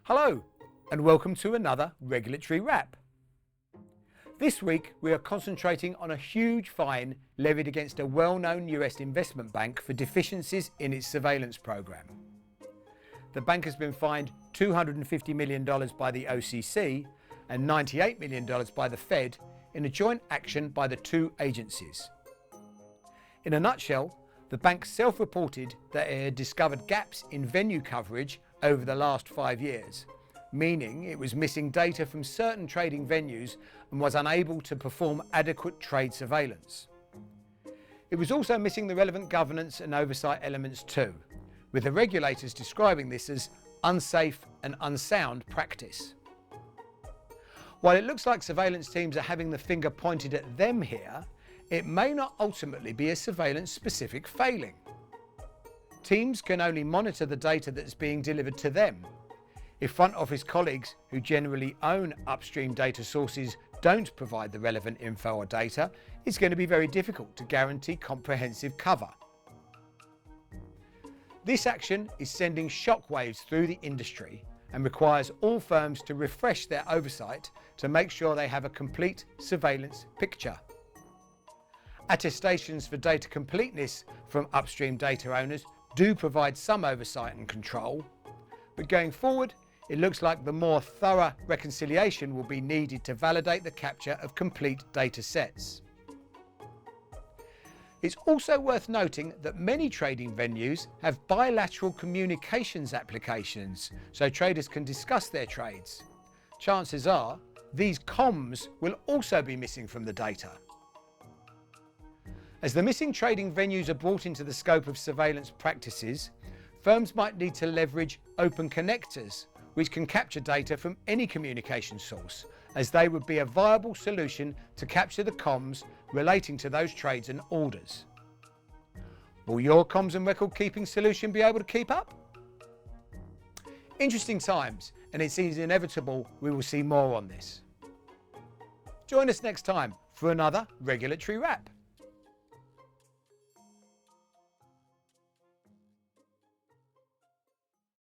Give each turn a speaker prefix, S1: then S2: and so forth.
S1: Hello and welcome to another regulatory wrap. This week we are concentrating on a huge fine levied against a well-known US investment bank for deficiencies in its surveillance program. The bank has been fined $250 million by the OCC and $98 million by the Fed in a joint action by the two agencies. In a nutshell, the bank self-reported that it had discovered gaps in venue coverage over the last 5 years, meaning it was missing data from certain trading venues and was unable to perform adequate trade surveillance. It was also missing the relevant governance and oversight elements too, with the regulators describing this as unsafe and unsound practice. While it looks like surveillance teams are having the finger pointed at them here, it may not ultimately be a surveillance-specific failing. Teams can only monitor the data that's being delivered to them. If front office colleagues who generally own upstream data sources don't provide the relevant info or data, it's going to be very difficult to guarantee comprehensive cover. This action is sending shockwaves through the industry and requires all firms to refresh their oversight to make sure they have a complete surveillance picture. Attestations for data completeness from upstream data owners do provide some oversight and control, but going forward, it looks like the more thorough reconciliation will be needed to validate the capture of complete data sets. It's also worth noting that many trading venues have bilateral communications applications so traders can discuss their trades. Chances are these comms will also be missing from the data. As the missing trading venues are brought into the scope of surveillance practices, firms might need to leverage open connectors, which can capture data from any communication source, as they would be a viable solution to capture the comms relating to those trades and orders. Will your comms and record keeping solution be able to keep up? Interesting times, and it seems inevitable we will see more on this. Join us next time for another regulatory wrap.